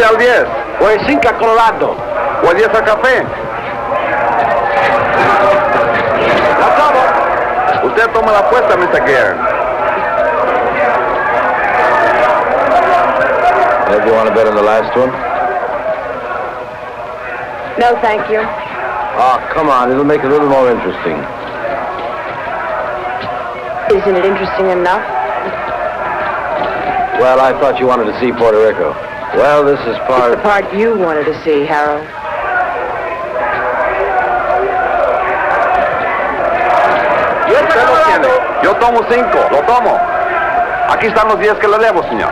Al 10. O el 5 a Colorado. O el 10 a Café. La tomo. Usted toma la apuesta, Mr. Gare. Ed, you want to bet on the last one? No, thank you. Oh, come on. It'll make it a little more interesting. Isn't it interesting enough? Well, I thought you wanted to see Puerto Rico. Well, this is part... It's the part you wanted to see, Harold. Usted lo tiene. Yo tomo 5. Lo tomo. Aquí están los 10 que le debo, señor.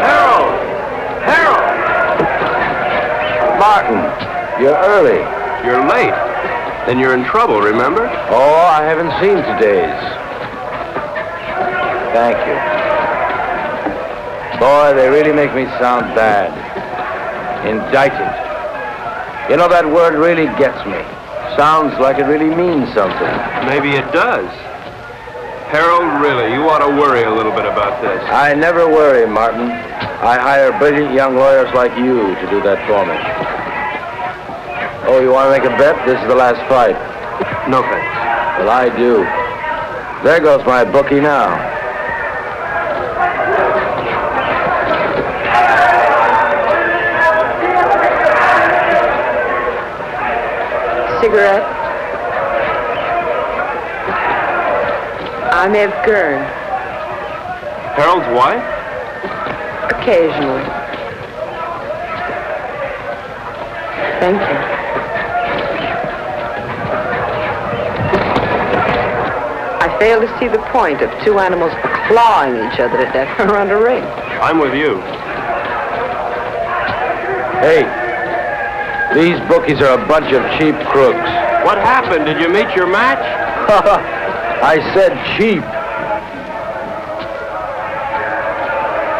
Harold! Martin, you're early. You're late. Then you're in trouble, remember? Oh, I haven't seen today's. Thank you. Boy, they really make me sound bad. Indicted. You know, that word really gets me. Sounds like it really means something. Maybe it does. Harold, really, you ought to worry a little bit about this. I never worry, Martin. I hire brilliant young lawyers like you to do that for me. Oh, you want to make a bet? This is the last fight. No thanks. Well, I do. There goes my bookie now. Cigarette? I'm Eve Gurn. Harold's wife? Occasionally. Thank you. I fail to see the point of two animals clawing each other to death around a ring. I'm with you. Hey, these bookies are a bunch of cheap crooks. What happened? Did you meet your match? I said cheap.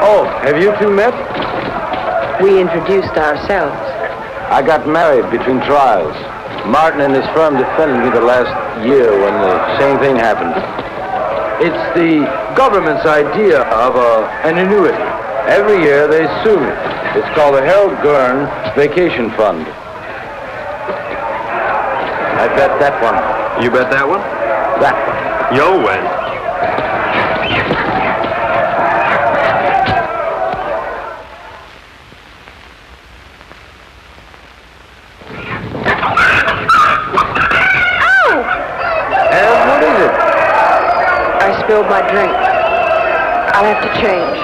Oh, have you two met? We introduced ourselves. I got married between trials. Martin and his firm defended me the last year when the same thing happened. It's the government's idea of an annuity. Every year they sue me. It's called the Harold Gurn Vacation Fund. I bet that one. You bet that one? That one. You'll win. Spilled my drink. I'll have to change.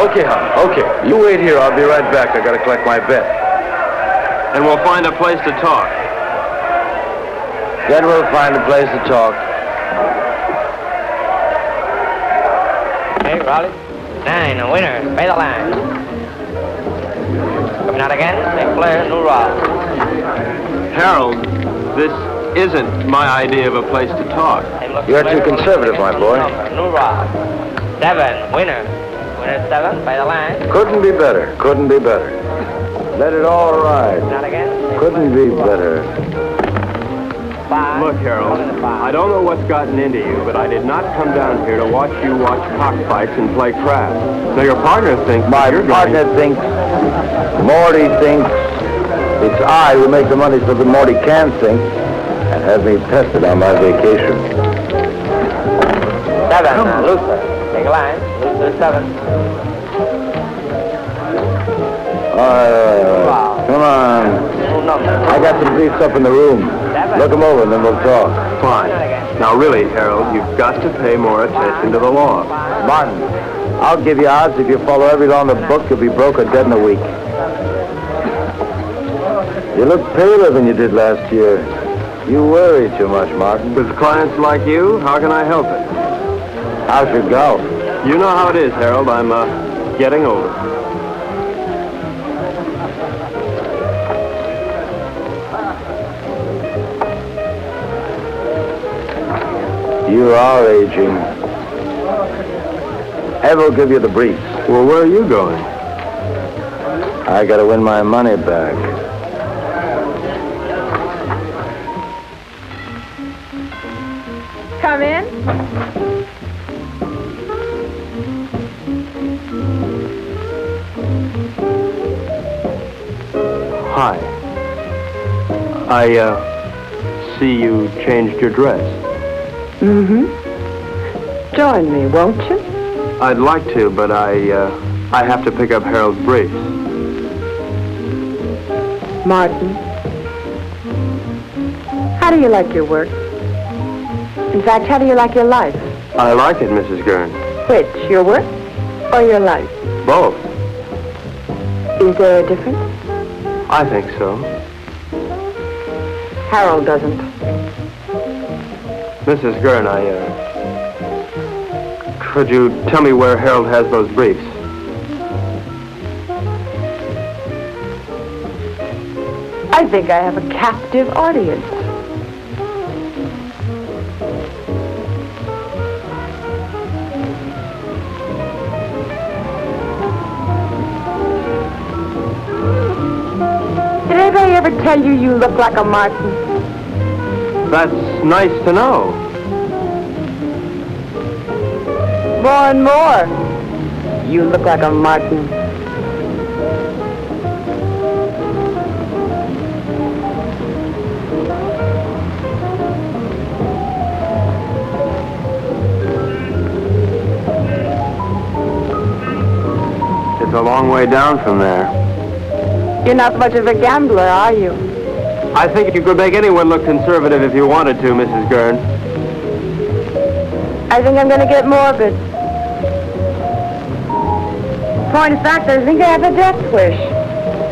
Okay, hon. Okay. You wait here. I'll be right back. I gotta collect my bet. And we'll find a place to talk. Then we'll find a place to talk. Hey, Raleigh. 9, a winner. Pay the line. Coming out again. St. Clair, New Rock. Harold, this isn't my idea of a place to talk. looks You're too better. conservative, my boy. New rod. 7, winner. Winner 7, by the line. Couldn't be better. Couldn't be better. Let it all ride. Not again. Couldn't be better. 5. Look, Harold, I don't know what's gotten into you, but I did not come down here to watch you watch cockfights and play craps. Now, your partner thinks My you're partner thinks, Morty thinks, it's I who make the money so that Morty can think, and has me tested on my vacation. 7, Luther. Take a line. Luther 7. Come on. New number. I got some briefs up in the room. Look them over and then we'll talk. fine. Now, really, Harold, you've got to pay more attention to the law. Martin, I'll give you odds if you follow every law in the book, you'll be broke or dead in a week. You look paler than you did last year. You worry too much, Martin. With clients like you, how can I help it? How's your golf? You know how it is, Harold. I'm, getting older. You are aging. Ev will give you the briefs. Well, where are you going? I gotta win my money back. Come in. Hi. I, see you changed your dress. Mm-hmm. Join me, won't you? I'd like to, but I have to pick up Harold's briefs. Martin, how do you like your work? In fact, how do you like your life? I like it, Mrs. Gurn. Which, your work or your life? Both. Is there a difference? I think so. Harold doesn't. Mrs. Gurn, could you tell me where Harold has those briefs? I think I have a captive audience. Did anybody ever tell you you look like a Martin? That's nice to know. More and more. You look like a Martin. It's a long way down from there. You're not much of a gambler, are you? I think you could make anyone look conservative if you wanted to, Mrs. Gurn. I think I'm going to get morbid. Point of fact, I think I have a death wish.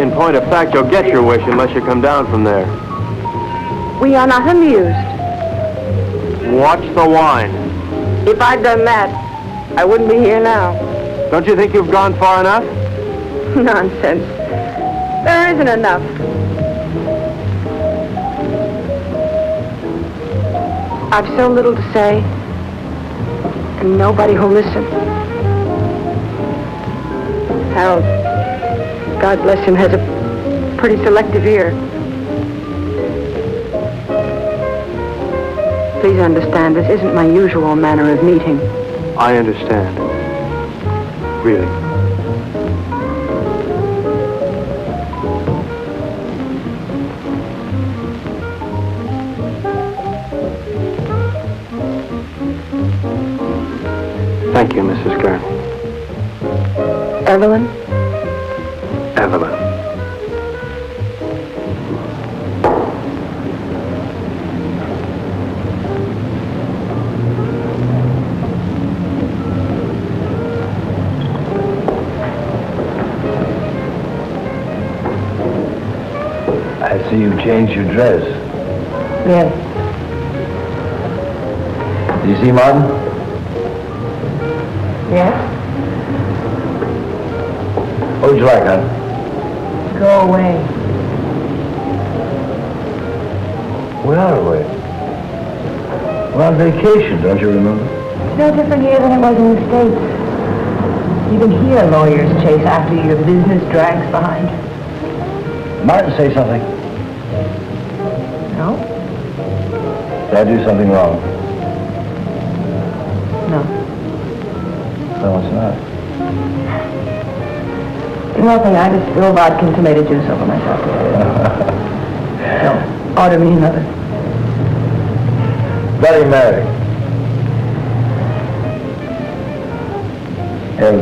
In point of fact, you'll get your wish unless you come down from there. We are not amused. Watch the wine. If I'd done that, I wouldn't be here now. Don't you think you've gone far enough? Nonsense. There isn't enough. I've so little to say, and nobody who'll listen. Harold, God bless him, has a pretty selective ear. Please understand, this isn't my usual manner of meeting. I understand. Really. Thank you, Mrs. Gurn. Evelyn? Evelyn. I see you changed your dress. Yes. Do you see Martin? Yes? What would you like, hon? Go away. We are away. We're on vacation, don't you remember? It's no different here than it was in the States. Even here, lawyers chase after you. Your business drags behind you. Martin, say something. No? Did I do something wrong? No. No, it's not. Nothing. I just spilled vodka and tomato juice over myself. No. Order me another. Bloody Mary. Hey,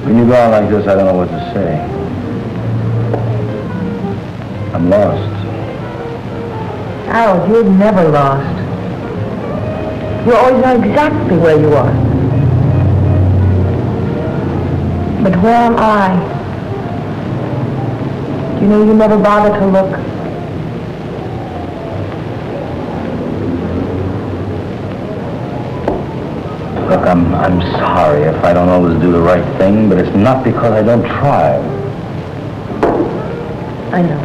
when you go on like this, I don't know what to say. I'm lost. Harold, you're never lost. You always know exactly where you are. But where am I? You know, you never bother to look. Look, I'm sorry if I don't always do the right thing, but it's not because I don't try. I know.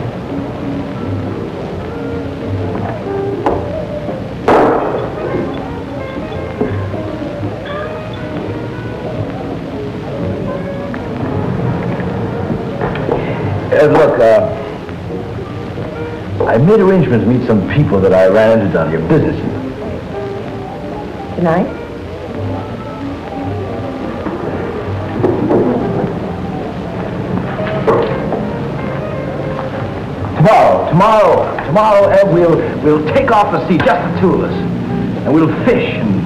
Look, I made arrangements to meet some people that I ran into down your business. Tonight? Tomorrow, Ed, we'll take off the sea, just the two of us, and we'll fish and...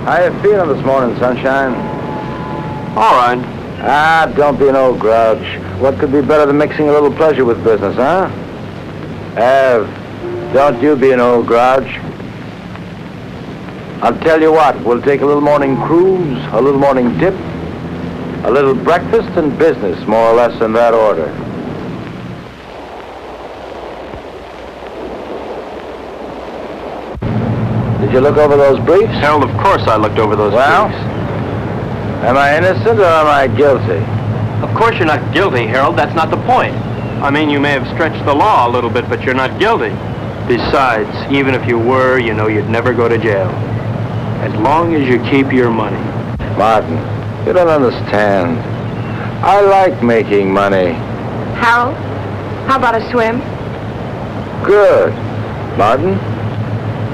How you feeling this morning, sunshine? All right. Don't be an old grouch. What could be better than mixing a little pleasure with business, huh? Ev, don't you be an old grouch. I'll tell you what, we'll take a little morning cruise, a little morning dip, a little breakfast and business, more or less in that order. Did you look over those briefs? Harold, of course I looked over those Well? briefs. Am I innocent or am I guilty? Of course you're not guilty, Harold. That's not the point. I mean, you may have stretched the law a little bit, but you're not guilty. Besides, even if you were, you know you'd never go to jail. As long as you keep your money. Martin, you don't understand. I like making money. Harold, how about a swim? Good. Martin?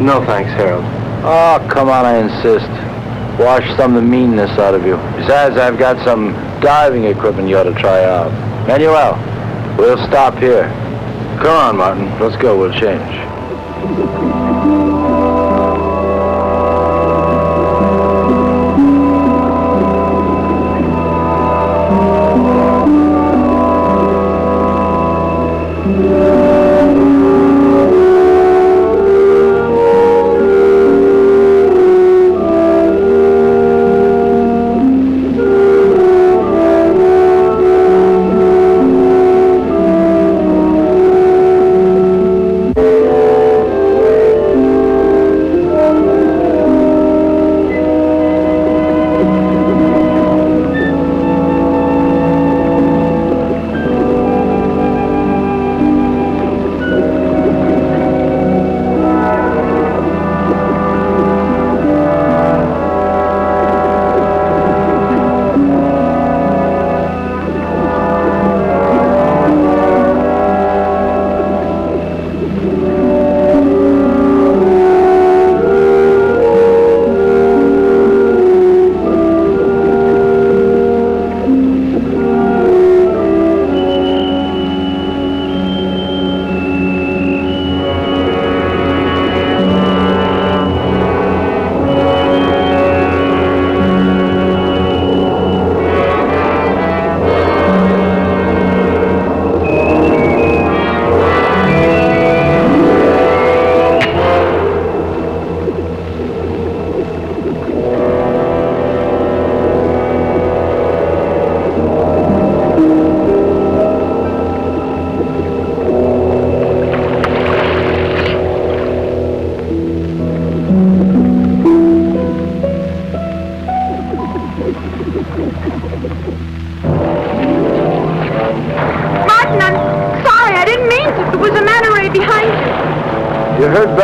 No thanks, Harold. Oh, come on, I insist. Wash some of the meanness out of you. Besides, I've got some diving equipment you ought to try out. Manuel, we'll stop here. Come on, Martin. Let's go. We'll change.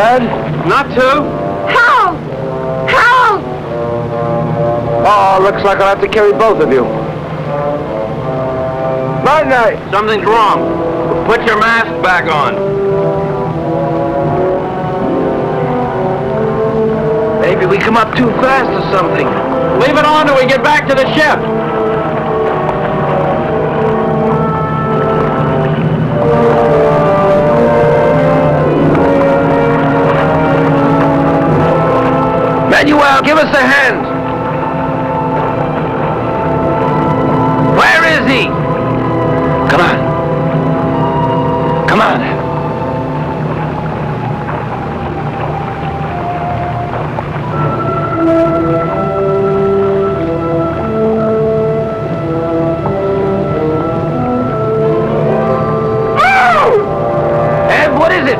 bad? Not to. Help! Help! Oh, looks like I'll have to carry both of you. Night night. Something's wrong. Put your mask back on. Maybe we come up too fast or something. Leave it on till we get back to the ship. Manuel, give us a hand. Where is he? Come on. Come on. Ev, what is it?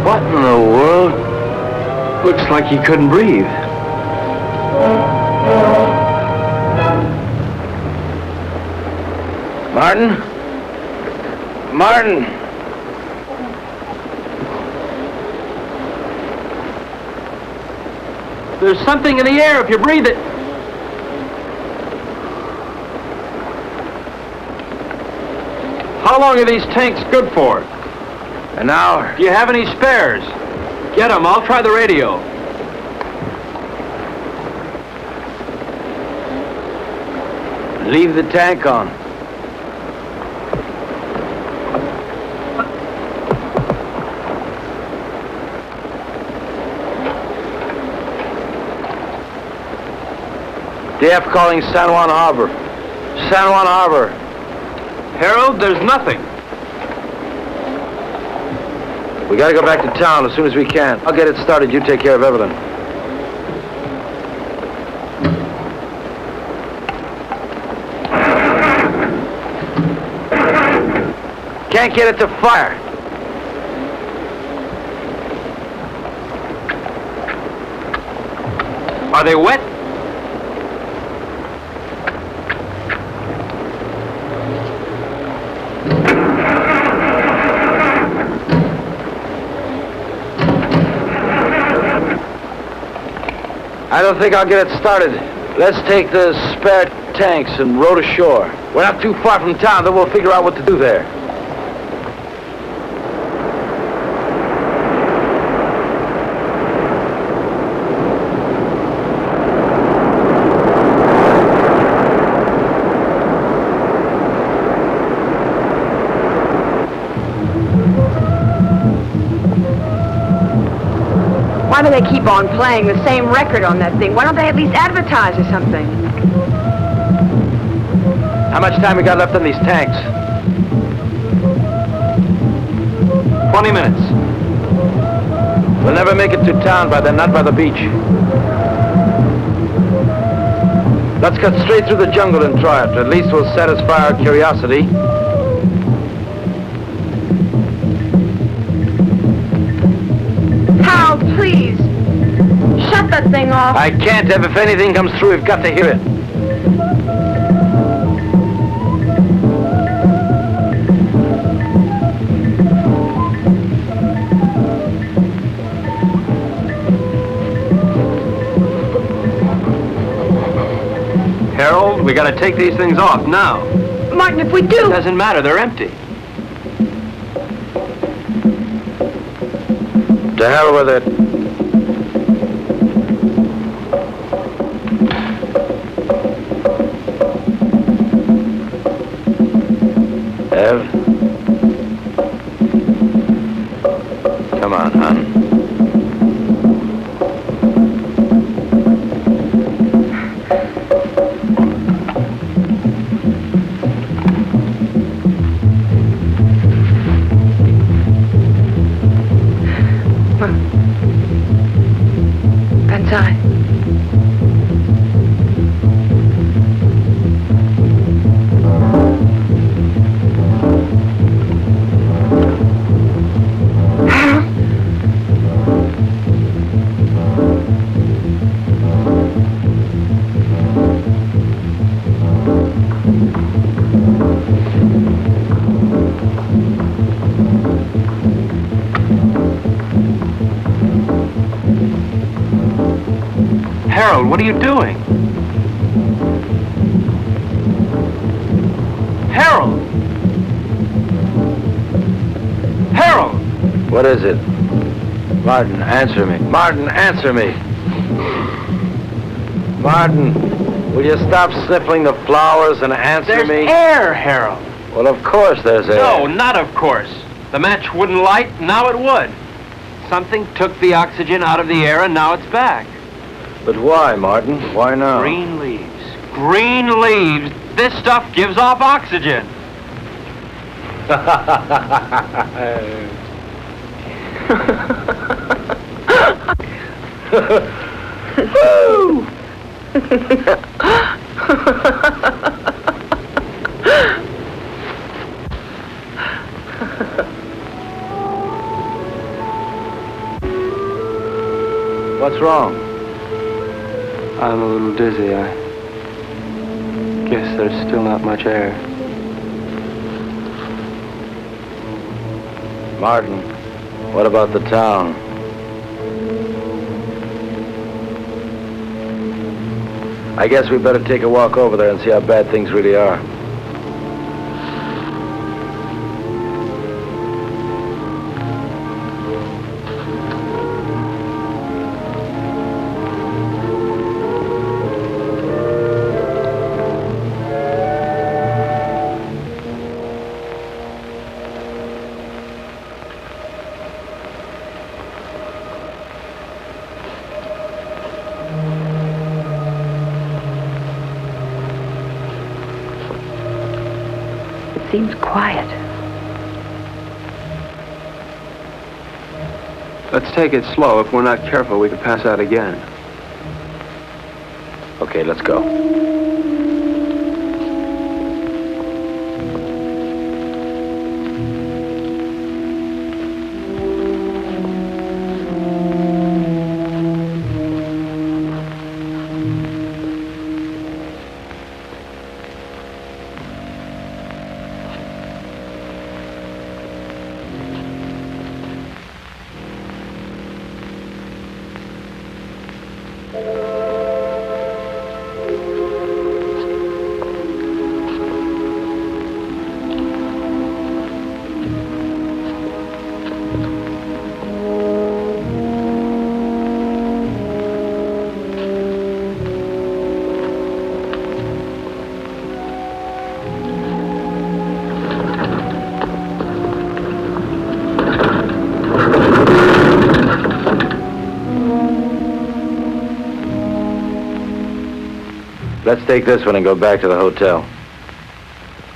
What in the world? Looks like he couldn't breathe. Martin? Martin! There's something in the air if you breathe it. How long are these tanks good for? An hour. Do you have any spares? Get them. I'll try the radio. Leave the tank on. DF calling San Juan Harbor. San Juan Harbor. Harold, there's nothing. We gotta go back to town as soon as we can. I'll get it started. You take care of Evelyn. Can't get it to fire. Are they wet? I don't think I'll get it started. Let's take the spare tanks and row to shore. We're not too far from town, then we'll figure out what to do there. Why do they keep on playing the same record on that thing? Why don't they at least advertise or something? How much time we got left on these tanks? 20 minutes. We'll never make it to town by then, not by the beach. Let's cut straight through the jungle and try it. At least we'll satisfy our curiosity. Hal, please. Shut that thing off. I can't, Ev. If anything comes through, we've got to hear it. Harold, we gotta take these things off now. Martin, if we do... Doesn't matter, they're empty. To hell with it. Ev? Come on, hon. What are you doing? Harold! Harold! What is it? Martin, answer me. Martin, answer me. Martin, will you stop sniffling the flowers and answer me? There's air, Harold. Well, of course there's air. No, not of course. The match wouldn't light, now it would. Something took the oxygen out of the air and now it's back. But why, Martin? Why now? Green leaves. Green leaves. This stuff gives off oxygen. Woo! What's wrong? I'm a little dizzy. I guess there's still not much air. Martin, what about the town? I guess we better take a walk over there and see how bad things really are. Seems quiet. Let's take it slow. If we're not careful, we could pass out again. Okay, let's go. Let's take this one and go back to the hotel.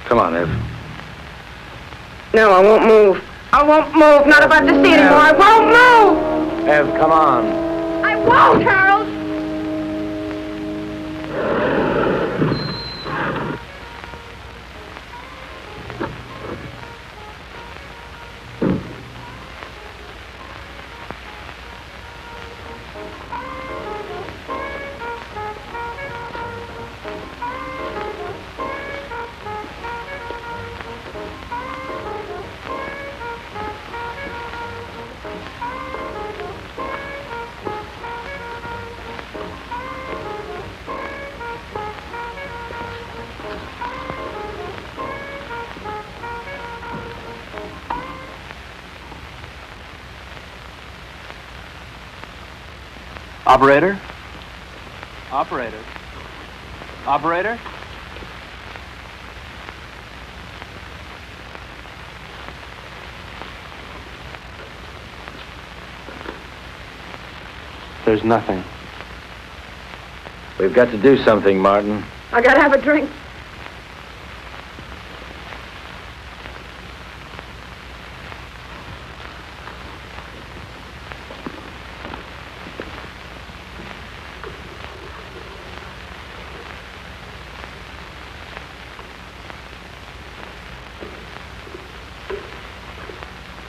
Come on, Ev. No, I won't move. I won't move. Not if I have to see it anymore. I won't move. Ev, come on. I won't, Harold. Operator? Operator? Operator? There's nothing. We've got to do something, Martin. I gotta have a drink.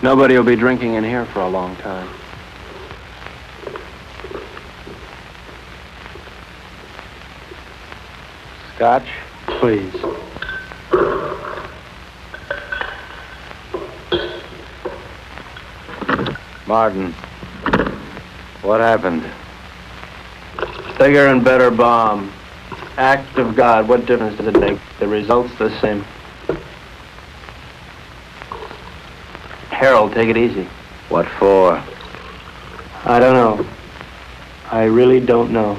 Nobody will be drinking in here for a long time. Scotch? Please. Martin, what happened? Bigger and better bomb. Act of God, what difference does it make? The result's the same. Harold, take it easy. What for? I don't know. I really don't know.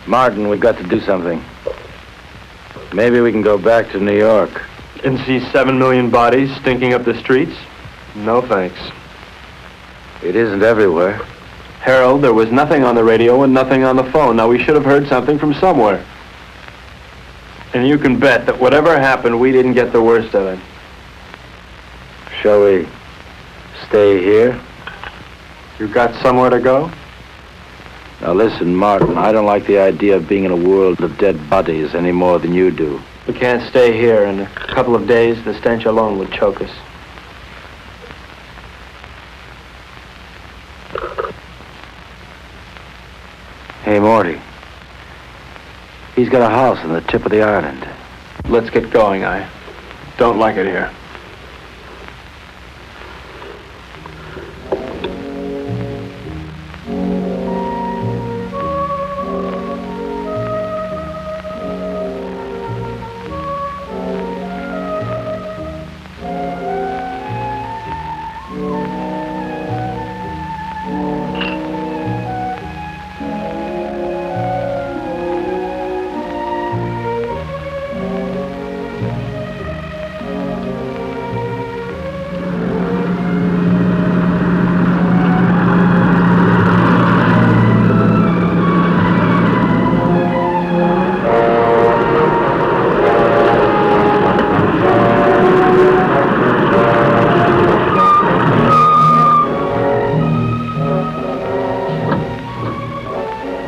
Martin, we've got to do something. Maybe we can go back to New York. And see 7 million bodies stinking up the streets? No thanks. It isn't everywhere. Harold, there was nothing on the radio and nothing on the phone. Now, we should have heard something from somewhere. And you can bet that whatever happened, we didn't get the worst of it. Shall we stay here? You got somewhere to go? Now listen, Martin, I don't like the idea of being in a world of dead bodies any more than you do. We can't stay here. In a couple of days, the stench alone would choke us. Hey, Morty. He's got a house on the tip of the island. Let's get going. I don't like it here.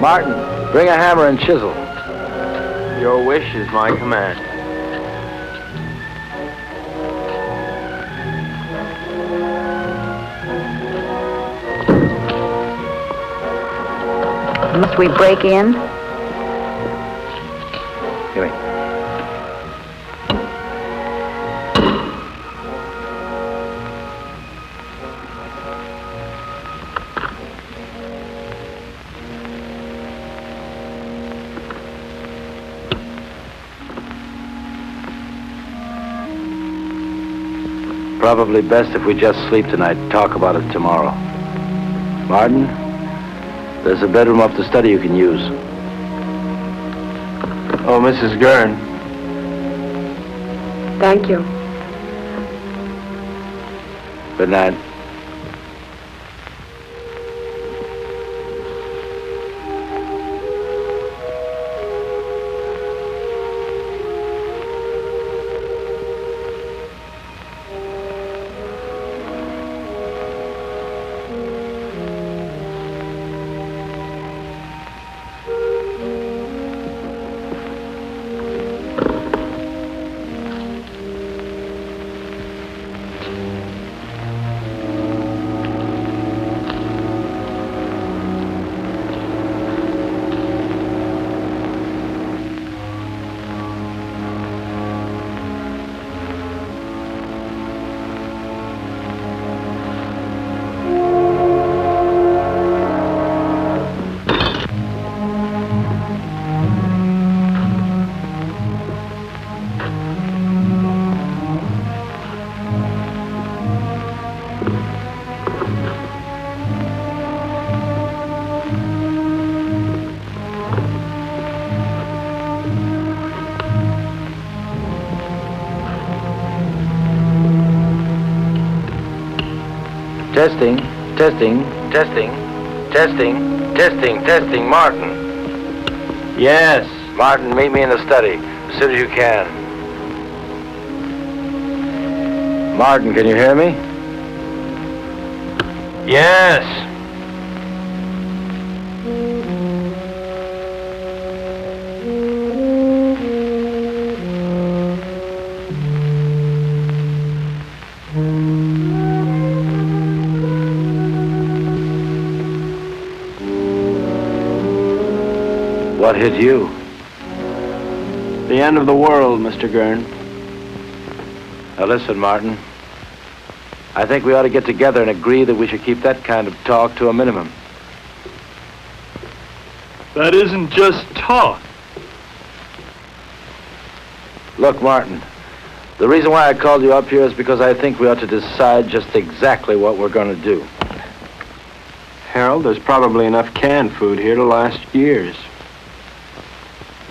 Martin, bring a hammer and chisel. Your wish is my command. Must we break in? Give me. Probably best if we just sleep tonight, talk about it tomorrow. Martin, there's a bedroom up the study you can use. Oh, Mrs. Gurn. Thank you. Good night. Testing, testing, testing, testing, testing, testing. Martin. Yes. Martin, meet me in the study as soon as you can. Martin, can you hear me? Yes. What hit you? The end of the world, Mr. Gurn. Now listen, Martin. I think we ought to get together and agree that we should keep that kind of talk to a minimum. That isn't just talk. Look, Martin, the reason why I called you up here is because I think we ought to decide just exactly what we're going to do. Harold, there's probably enough canned food here to last years.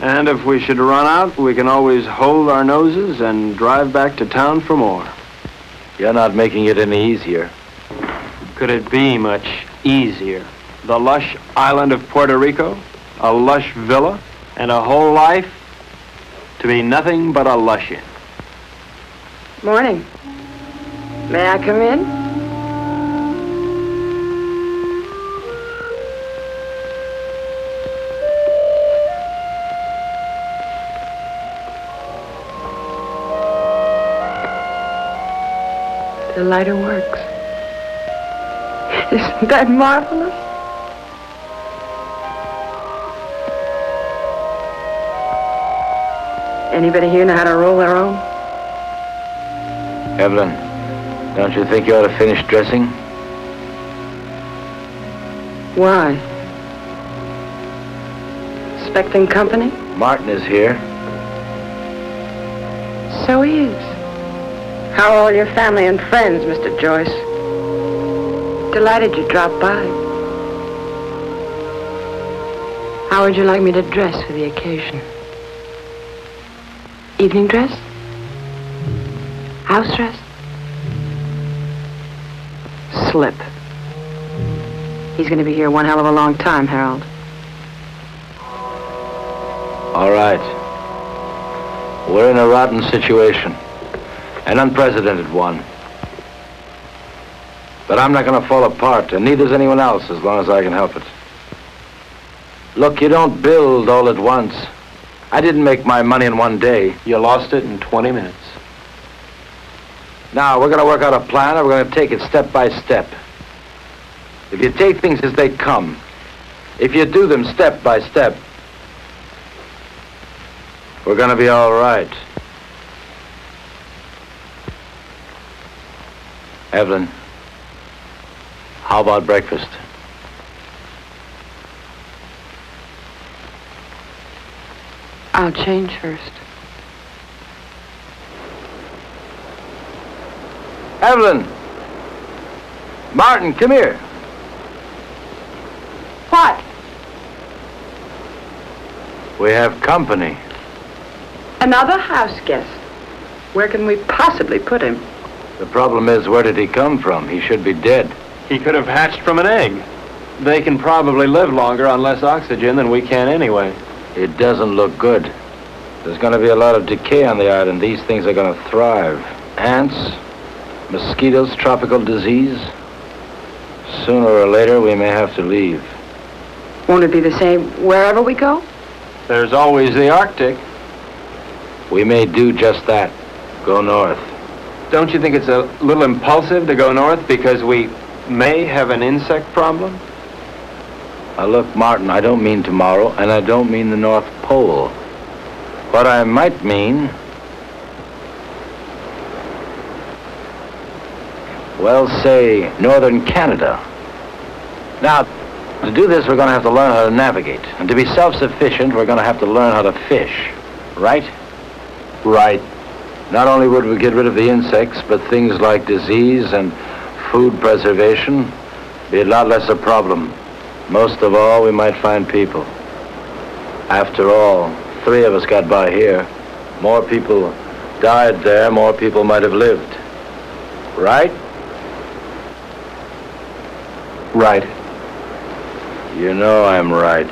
And if we should run out, we can always hold our noses and drive back to town for more. You're not making it any easier. Could it be much easier? The lush island of Puerto Rico, a lush villa, and a whole life to be nothing but a luscian. Morning. May I come in? The lighter works. Isn't that marvelous? Anybody here know how to roll their own? Evelyn, don't you think you ought to finish dressing? Why? Expecting company? Martin is here. So he is. How are all your family and friends, Mr. Joyce? Delighted you dropped by. How would you like me to dress for the occasion? Evening dress? House dress? Slip. He's going to be here one hell of a long time, Harold. All right. We're in a rotten situation. An unprecedented one. But I'm not going to fall apart, and neither's anyone else as long as I can help it. Look, you don't build all at once. I didn't make my money in one day. You lost it in 20 minutes. Now, we're going to work out a plan, and we're going to take it step by step. If you take things as they come, if you do them step by step, we're going to be all right. Evelyn, how about breakfast? I'll change first. Evelyn! Martin, come here. What? We have company. Another house guest. Where can we possibly put him? The problem is, where did he come from? He should be dead. He could have hatched from an egg. They can probably live longer on less oxygen than we can anyway. It doesn't look good. There's going to be a lot of decay on the island. These things are going to thrive. Ants, mosquitoes, tropical disease. Sooner or later, we may have to leave. Won't it be the same wherever we go? There's always the Arctic. We may do just that. Go north. Don't you think it's a little impulsive to go north because we may have an insect problem? Now look, Martin, I don't mean tomorrow, and I don't mean the North Pole. What I might mean, well, say, northern Canada. Now, to do this, we're going to have to learn how to navigate. And to be self-sufficient, we're going to have to learn how to fish. Right? Right. Not only would we get rid of the insects, but things like disease and food preservation be a lot less a problem. Most of all, we might find people. After all, 3 of us got by here. More people died there, more people might have lived. Right? Right. You know I'm right.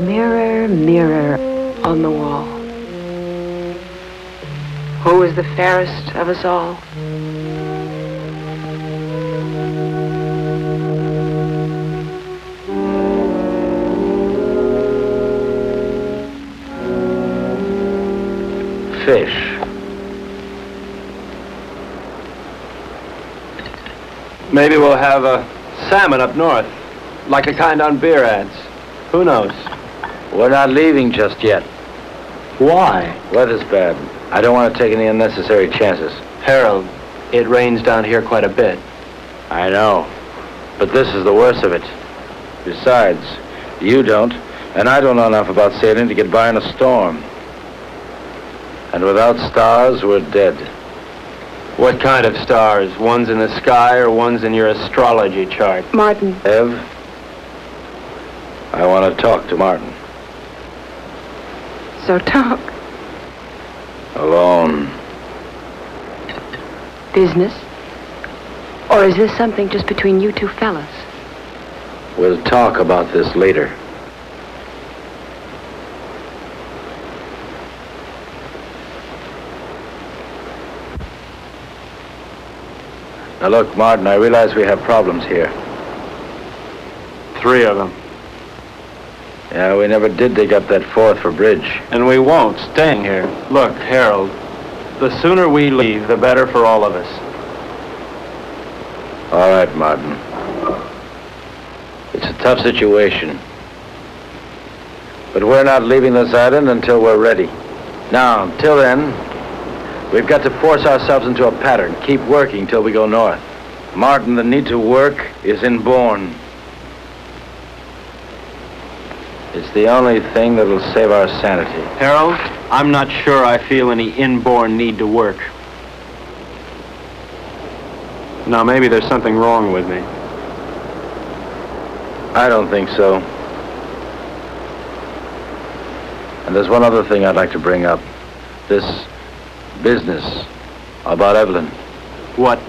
Mirror, mirror on the wall, who is the fairest of us all? Fish. Maybe we'll have a salmon up north, like the kind on beer ads. Who knows? We're not leaving just yet. Why? Weather's bad. I don't want to take any unnecessary chances. Harold, it rains down here quite a bit. I know. But this is the worst of it. Besides, you don't, and I don't know enough about sailing to get by in a storm. And without stars, we're dead. What kind of stars? Ones in the sky or ones in your astrology chart? Martin. Ev, I want to talk to Martin. So talk. Alone. Business? Or is this something just between you two fellas? We'll talk about this later. Now look, Martin, I realize we have problems here. 3 of them. Yeah, we never did dig up that 4th for bridge. And we won't, staying here. Look, Harold, the sooner we leave, the better for all of us. All right, Martin. It's a tough situation. But we're not leaving this island until we're ready. Now, until then, we've got to force ourselves into a pattern. Keep working till we go north. Martin, the need to work is inborn. It's the only thing that'll save our sanity. Harold, I'm not sure I feel any inborn need to work. Now, maybe there's something wrong with me. I don't think so. And there's one other thing I'd like to bring up. This business about Evelyn. What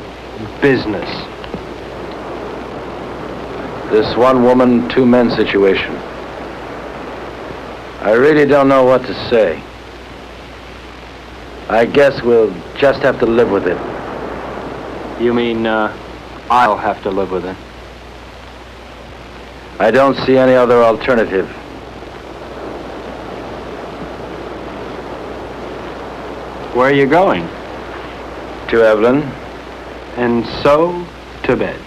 business? This one woman, 2 men situation. I really don't know what to say. I guess we'll just have to live with it. You mean, I'll have to live with it? I don't see any other alternative. Where are you going? To Evelyn. And so, to bed.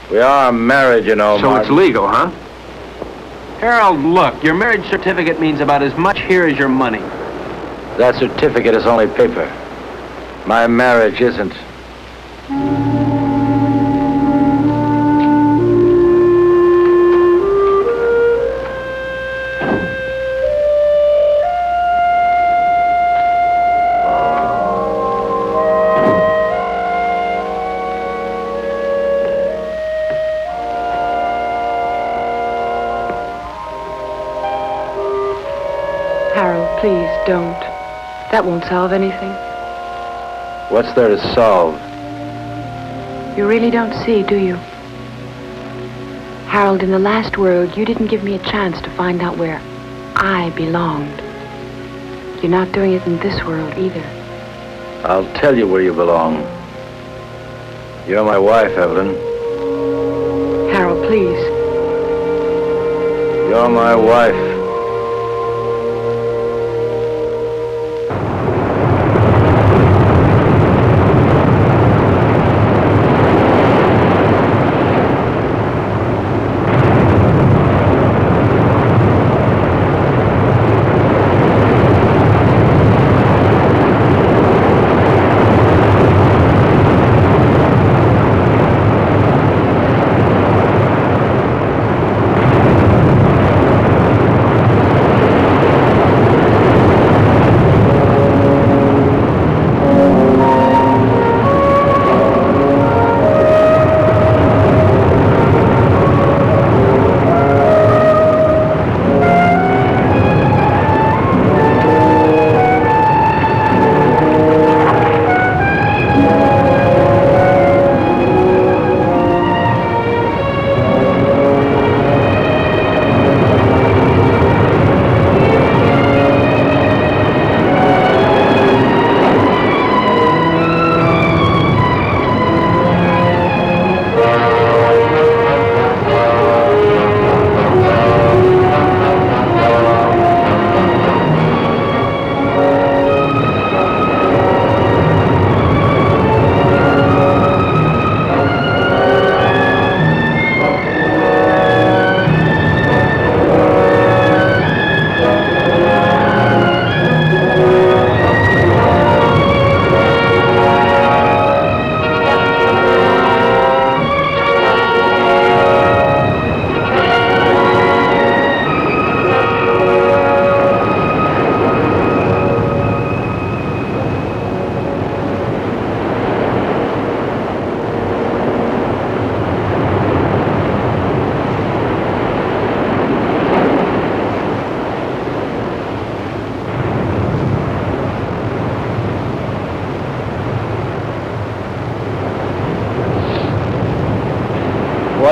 We are married, you know, So Martin. it's legal, huh? Harold, look, your marriage certificate means about as much here as your money. That certificate is only paper. My marriage isn't. Please, don't. That won't solve anything. What's there to solve? You really don't see, do you? Harold, in the last world, you didn't give me a chance to find out where I belonged. You're not doing it in this world either. I'll tell you where you belong. You're my wife, Evelyn. Harold, please. You're my wife.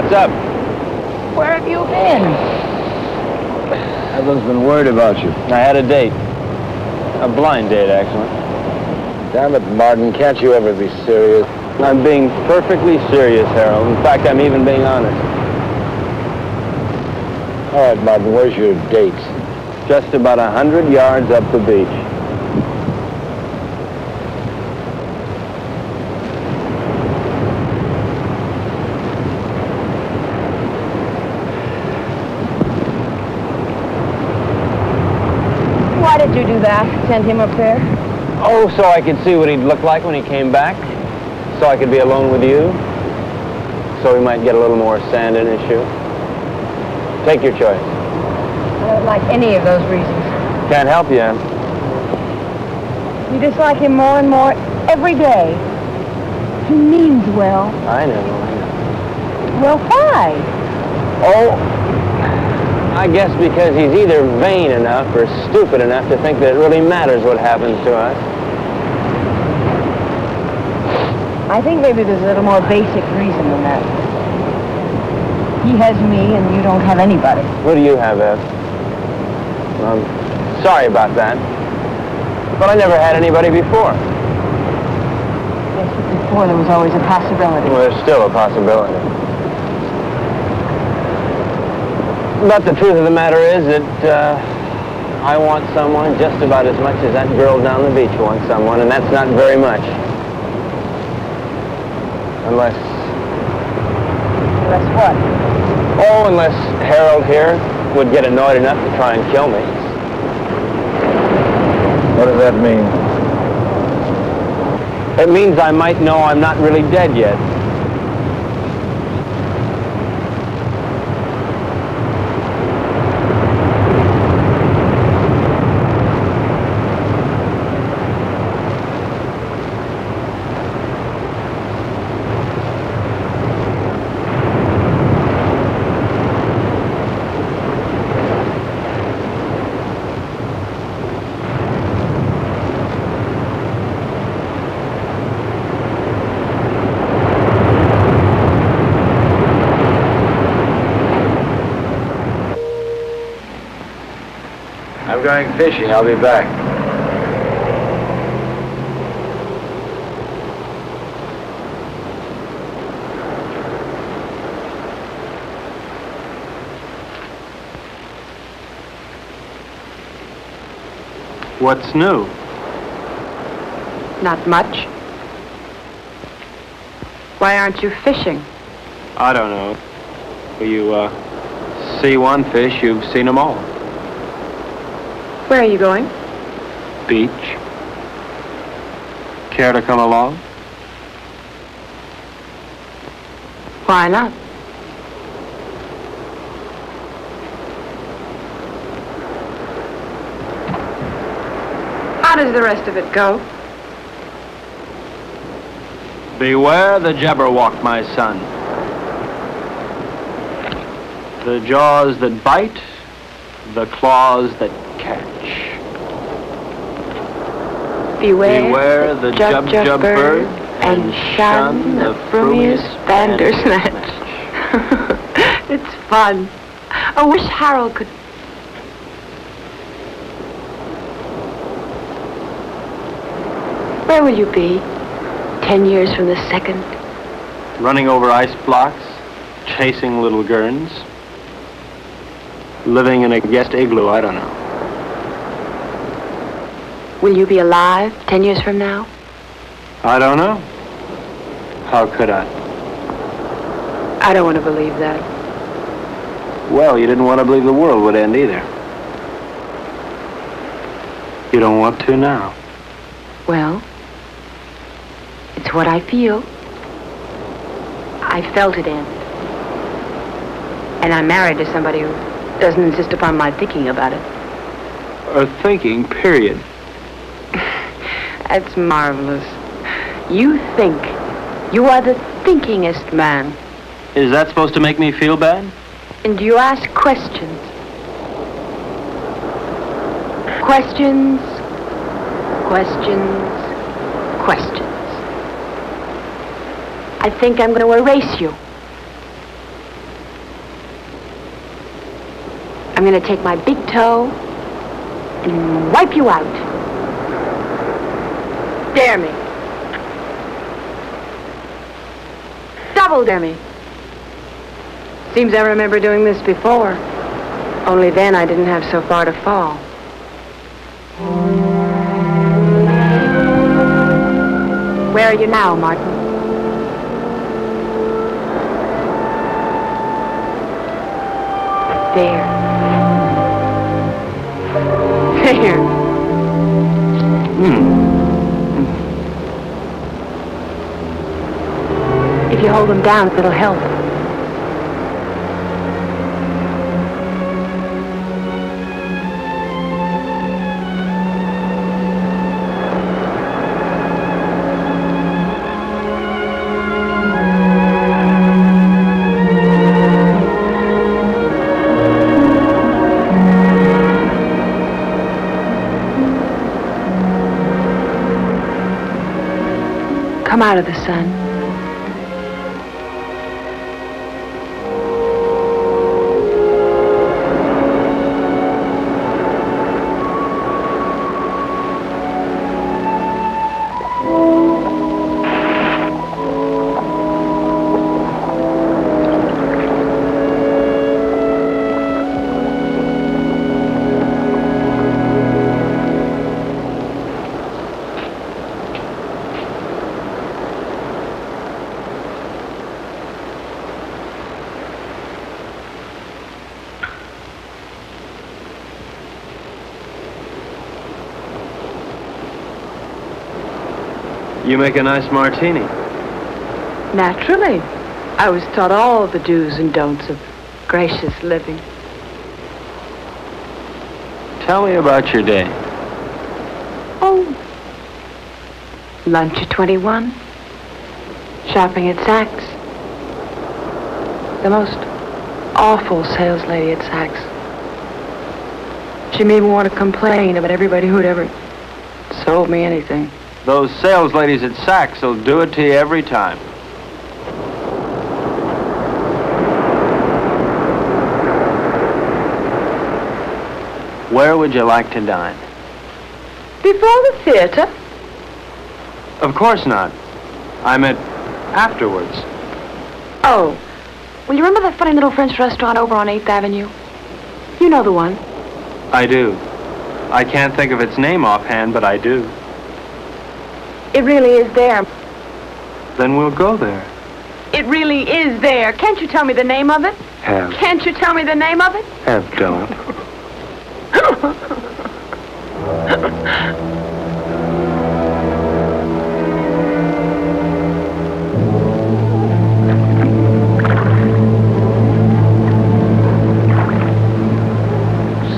What's up? Where have you been? Evelyn's been worried about you. I had a date. A blind date, actually. Damn it, Martin, can't you ever be serious? I'm being perfectly serious, Harold. In fact, I'm even being honest. All right, Martin, where's your date? Just about 100 yards up the beach. Why did you do that? Send him up there? Oh, so I could see what he'd look like when he came back. So I could be alone with you. So he might get a little more sand in his shoe. Take your choice. I don't like any of those reasons. Can't help you, Ann. You dislike him more and more every day. He means well. I know. Well, why? Oh, I guess because he's either vain enough or stupid enough to think that it really matters what happens to us. I think maybe there's a little more basic reason than that. He has me and you don't have anybody. What do you have, Ev? I'm sorry about that. But I never had anybody before. Yes, but before there was always a possibility. Well, there's still a possibility. But the truth of the matter is that I want someone just about as much as that girl down the beach wants someone, and that's not very much. Unless what? Oh, unless Harold here would get annoyed enough to try and kill me. What does that mean? It means I might know I'm not really dead yet. I'm going fishing. I'll be back. What's new? Not much. Why aren't you fishing? I don't know. You see one fish, you've seen them all. Where are you going? Beach. Care to come along? Why not? How does the rest of it go? Beware the Jabberwock, my son. The jaws that bite, the claws that catch. Beware the jub bird and shun the frumious bandersnatch. It's fun. I wish Harold could... Where will you be 10 years from the second? Running over ice blocks, chasing little gurns, living in a guest igloo, I don't know. Will you be alive 10 years from now? I don't know. How could I? I don't want to believe that. Well, you didn't want to believe the world would end either. You don't want to now. Well, it's what I feel. I felt it end. And I'm married to somebody who doesn't insist upon my thinking about it. Or thinking, period. That's marvelous. You think. You are the thinkingest man. Is that supposed to make me feel bad? And you ask questions. Questions, questions, questions. I think I'm going to erase you. I'm going to take my big toe and wipe you out. Dare me. Double dare me. Seems I remember doing this before. Only then I didn't have so far to fall. Where are you now, Martin? There. There. If you hold them down, it'll help. Come out of the sun. You make a nice martini. Naturally. I was taught all the do's and don'ts of gracious living. Tell me about your day. Oh. Lunch at 21. Shopping at Saks. The most awful sales lady at Saks. She made me want to complain about everybody who'd ever sold me anything. Those sales ladies at Saks will do it to you every time. Where would you like to dine? Before the theater? Of course not. I meant afterwards. Oh. Well, you remember that funny little French restaurant over on 8th Avenue? You know the one. I do. I can't think of its name offhand, but I do. It really is there. Then we'll go there. It really is there. Can't you tell me the name of it? Have. Can't you tell me the name of it? Have don't.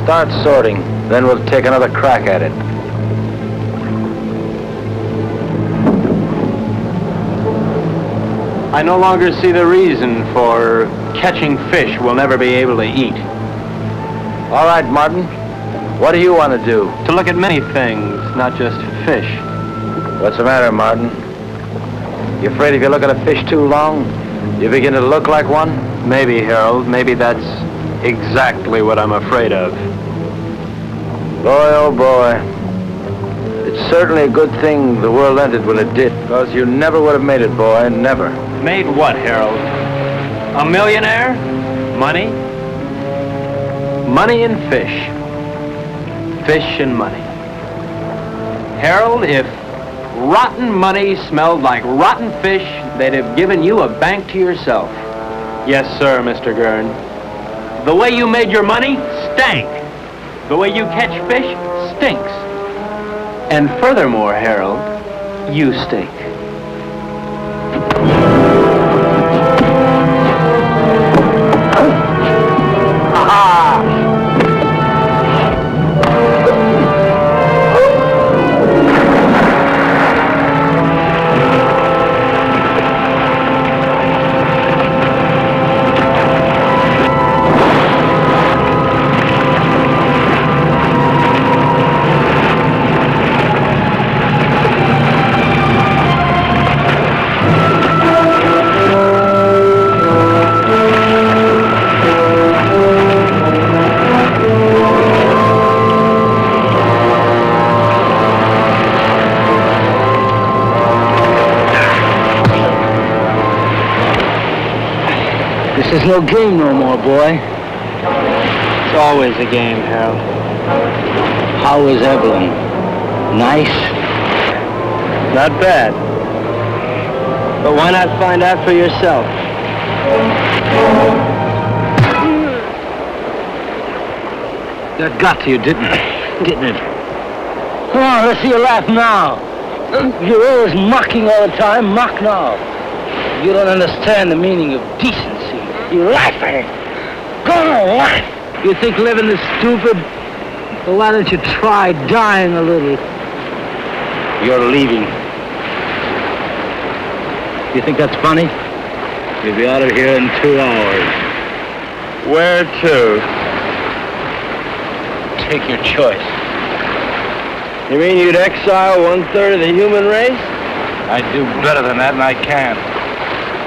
Start sorting, then we'll take another crack at it. I no longer see the reason for catching fish we'll never be able to eat. All right, Martin. What do you want to do? To look at many things, not just fish. What's the matter, Martin? You afraid if you look at a fish too long, you begin to look like one? Maybe, Harold. Maybe that's exactly what I'm afraid of. Boy, oh boy. It's certainly a good thing the world ended when it did, because you never would have made it, boy, never. Made what, Harold? A millionaire? Money? Money and fish. Fish and money. Harold, if rotten money smelled like rotten fish, they'd have given you a bank to yourself. Yes, sir, Mr. Gurn. The way you made your money stank. The way you catch fish stinks. And furthermore, Harold, you stink. There's no game no more, boy. It's always a game, Harold. How is Evelyn? Nice? Not bad. But why not find out for yourself? That got to you, didn't it? Come on, let's see you laugh now. You're always mocking all the time. Mock now. You don't understand the meaning of decency. You're laughing. Go on, laugh. You think living is stupid? Well, why don't you try dying a little? You're leaving. You think that's funny? You'll be out of here in 2 hours. Where to? Take your choice. You mean you'd exile 1/3 of the human race? I'd do better than that, and I can.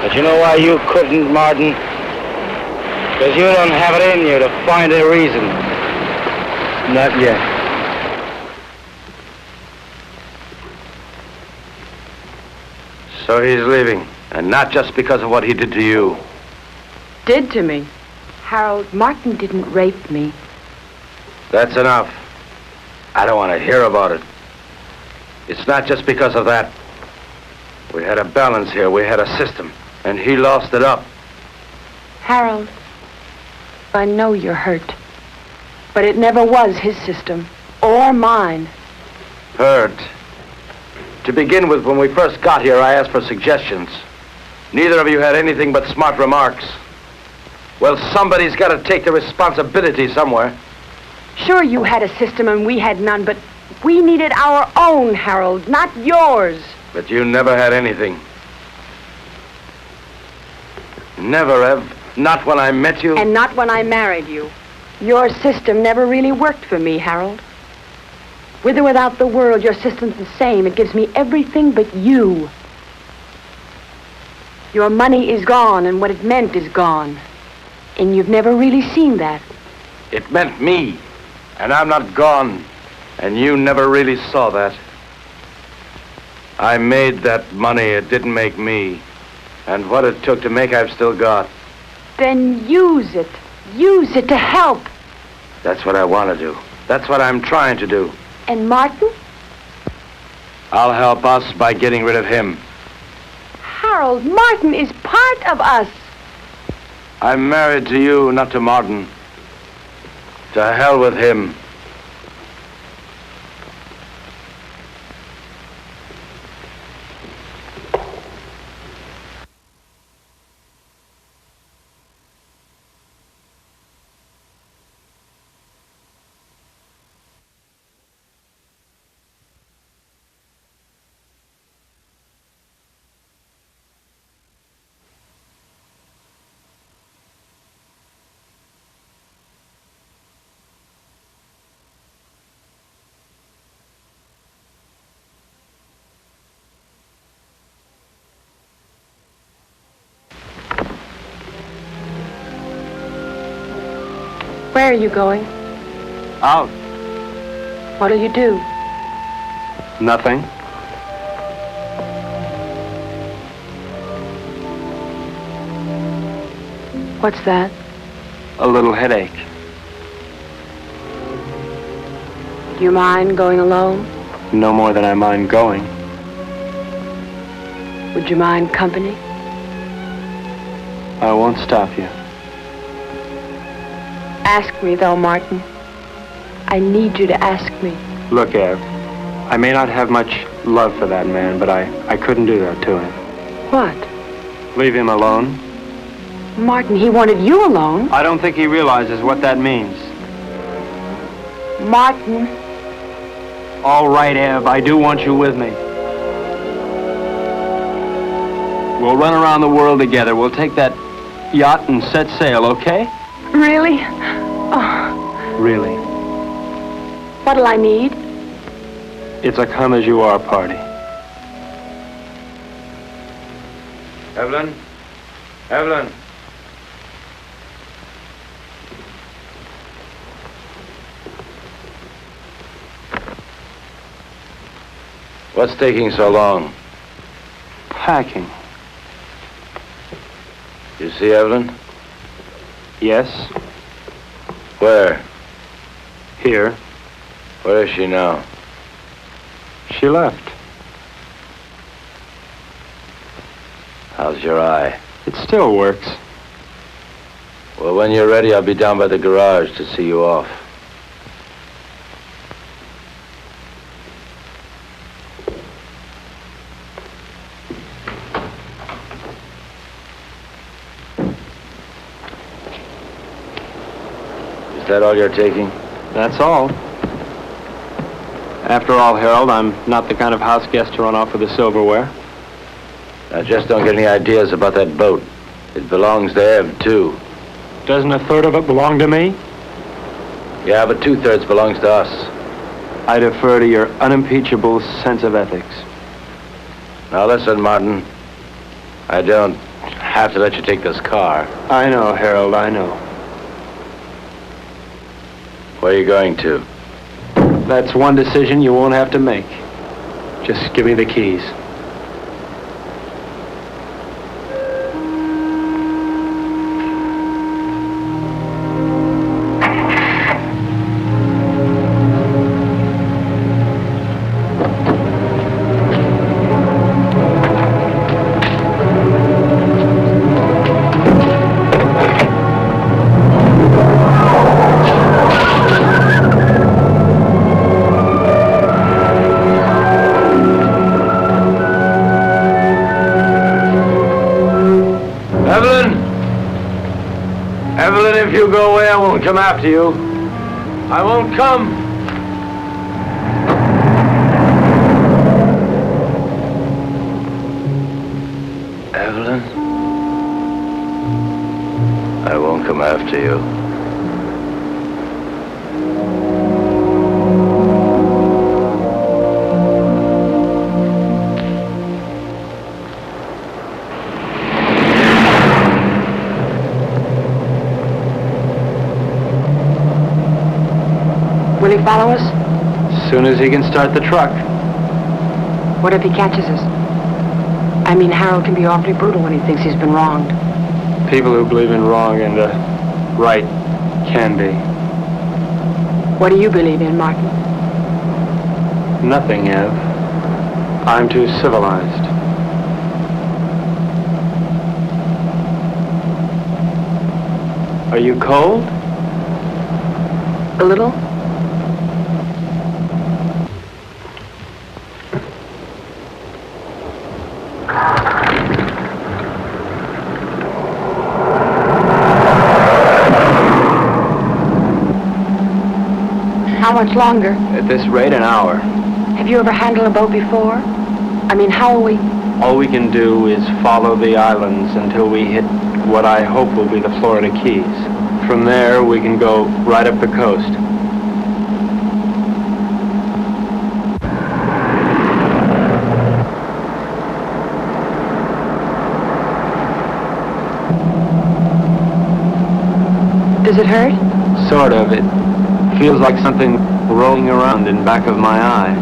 But you know why you couldn't, Martin? Because you don't have it in you to find a reason. Not yet. So he's leaving, and not just because of what he did to you. Did to me. Harold, Martin didn't rape me. That's enough. I don't want to hear about it. It's not just because of that. We had a balance here. We had a system, and he lost it up. Harold, I know you're hurt. But it never was his system, or mine. Hurt. To begin with, when we first got here, I asked for suggestions. Neither of you had anything but smart remarks. Well, somebody's got to take the responsibility somewhere. Sure, you had a system and we had none, but we needed our own, Harold, not yours. But you never had anything. Never, Ev. Not when I met you. And not when I married you. Your system never really worked for me, Harold. With or without the world, your system's the same. It gives me everything but you. Your money is gone, and what it meant is gone. And you've never really seen that. It meant me. And I'm not gone. And you never really saw that. I made that money. It didn't make me. And what it took to make, I've still got. Then use it. Use it to help. That's what I want to do. That's what I'm trying to do. And Martin? I'll help us by getting rid of him. Harold, Martin is part of us. I'm married to you, not to Martin. To hell with him. Where are you going? Out. What'll you do? Nothing. What's that? A little headache. Do you mind going alone? No more than I mind going. Would you mind company? I won't stop you. Ask me, though, Martin. I need you to ask me. Look, Ev, I may not have much love for that man, but I couldn't do that to him. What? Leave him alone? Martin, he wanted you alone. I don't think he realizes what that means. Martin. All right, Ev, I do want you with me. We'll run around the world together. We'll take that yacht and set sail, okay? Really? Oh. Really. What'll I need? It's a come-as-you-are party. Evelyn? Evelyn? What's taking so long? Packing. You see, Evelyn? Yes, Where? here. Where is she now? She left. How's your eye? It still works. Well, when you're ready, I'll be down by the garage to see you off. Is that all you're taking? That's all. After all, Harold, I'm not the kind of house guest to run off with the silverware. Now, just don't get any ideas about that boat. It belongs to Ev, too. Doesn't a third of it belong to me? Yeah, but 2/3 belongs to us. I defer to your unimpeachable sense of ethics. Now, listen, Martin. I don't have to let you take this car. I know, Harold, I know. Where are you going to? That's one decision you won't have to make. Just give me the keys. Evelyn, if you go away, I won't come after you. I won't come. Evelyn? I won't come after you. Will he follow us? As soon as he can start the truck. What if he catches us? I mean, Harold can be awfully brutal when he thinks he's been wronged. People who believe in wrong and right can be. What do you believe in, Martin? Nothing, Ev. I'm too civilized. Are you cold? A little? How much longer? At this rate, an hour. Have you ever handled a boat before? I mean, how will we... All we can do is follow the islands until we hit what I hope will be the Florida Keys. From there, we can go right up the coast. Does it hurt? Sort of. It feels like something rolling around in back of my eye.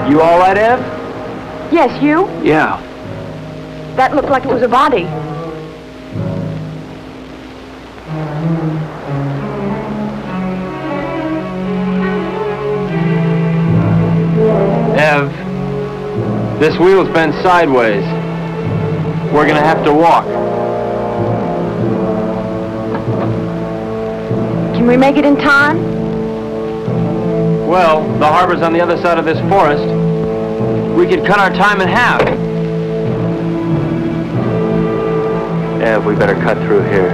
You all right, Ev? Yes, you? Yeah. That looked like it was a body. Ev, this wheel's bent sideways. We're gonna have to walk. Can we make it in time? Well, the harbor's on the other side of this forest. We could cut our time in half. Ev, we better cut through here.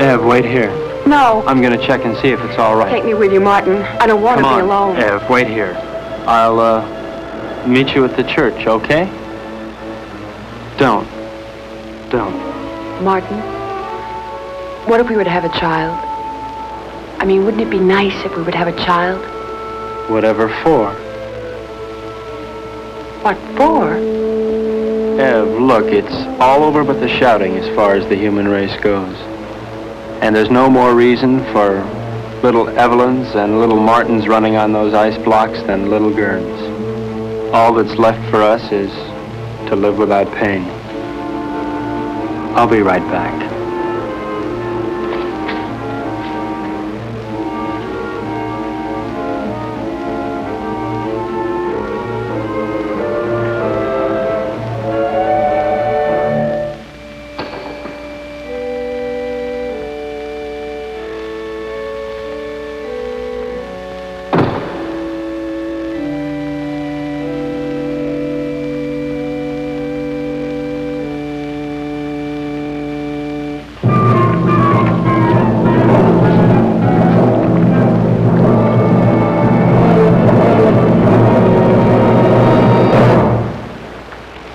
Ev, wait here. No. I'm gonna check and see if it's all right. Take me with you, Martin. I don't want to be alone. Ev, wait here. meet you at the church, okay? Don't. Martin, what if we were to have a child? I mean, wouldn't it be nice if we would have a child? Whatever for. What for? Ev, look, it's all over but the shouting as far as the human race goes. And there's no more reason for little Evelyns and little Martins running on those ice blocks than little Gerns. All that's left for us is to live without pain. I'll be right back.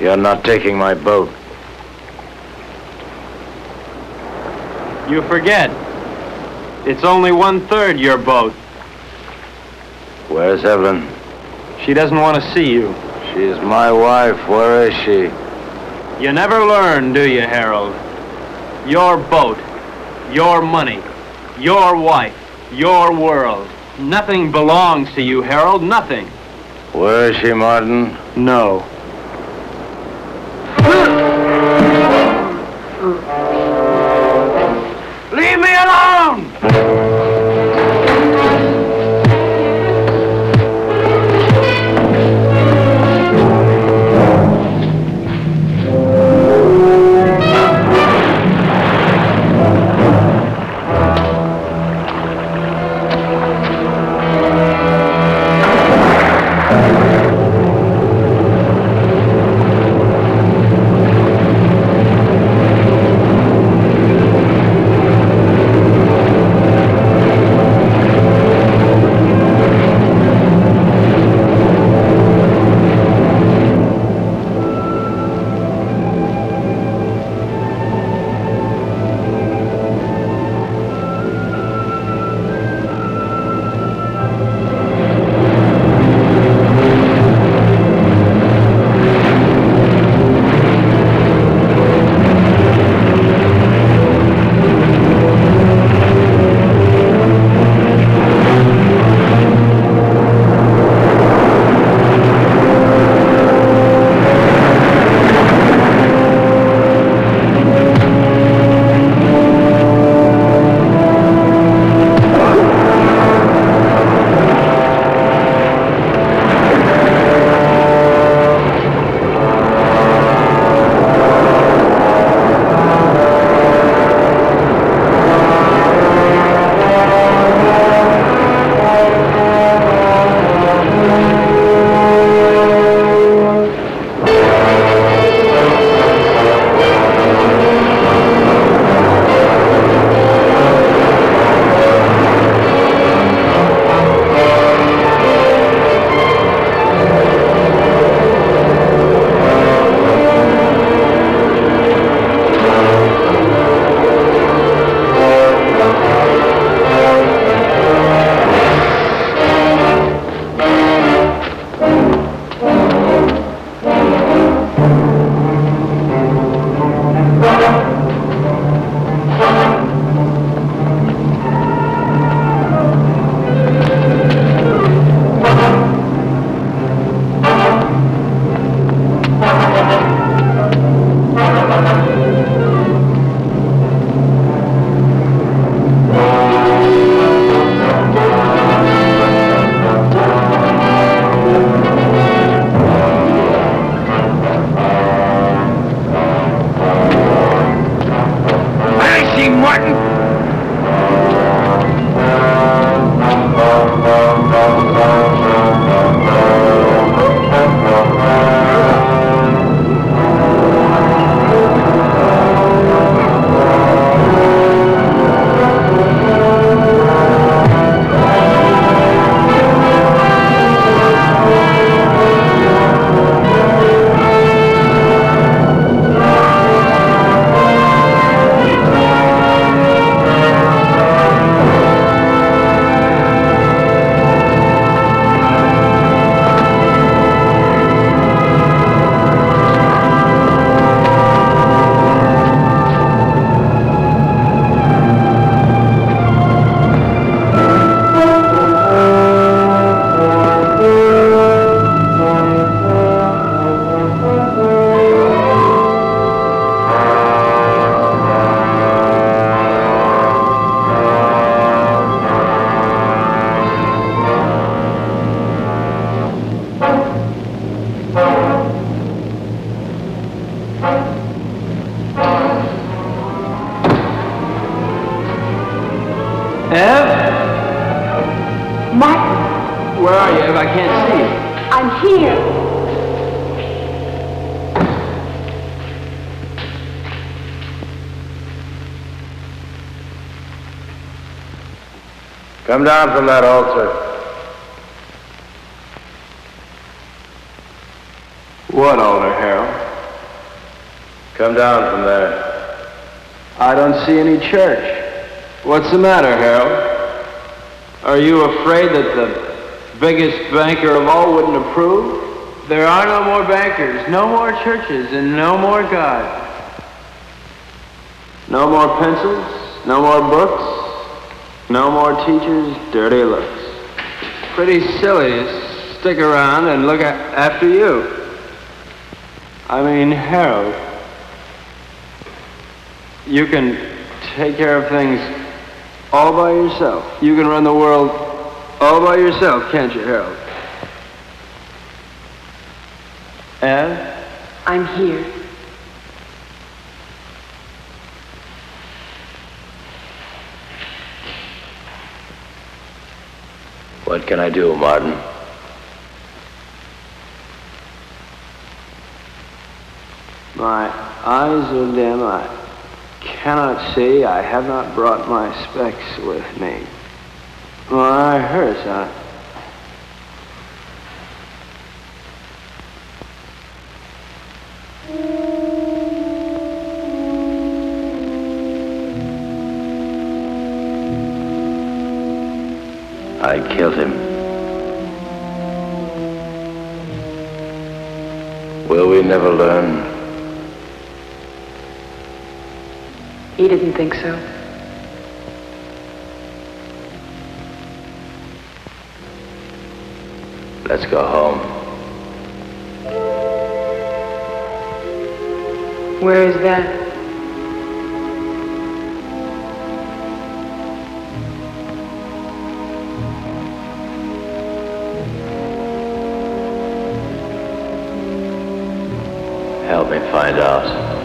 You're not taking my boat. You forget. It's only 1/3 your boat. Where's Evelyn? She doesn't want to see you. She's my wife. Where is she? You never learn, do you, Harold? Your boat, your money, your wife, your world. Nothing belongs to you, Harold, nothing. Where is she, Martin? No. Leave me alone! Ev? Martin, Where are you, Ev? I can't see you. I'm here. Come down from that altar. What altar, Harold? Come down from there. I don't see any church. What's the matter, Harold? Are you afraid that the biggest banker of all wouldn't approve? There are no more bankers, no more churches, and no more God. No more pencils, no more books, no more teachers' dirty looks. Pretty silly to stick around and look after you. I mean, Harold, you can take care of things all by yourself. You can run the world all by yourself, can't you, Harold? Ev? I'm here. What can I do, Martin? My eyes are dim. I cannot see. I have not brought my specs with me. My hurts, huh? I killed him. Will we never learn? He didn't think so. Let's go home. Where is that? Help me find out.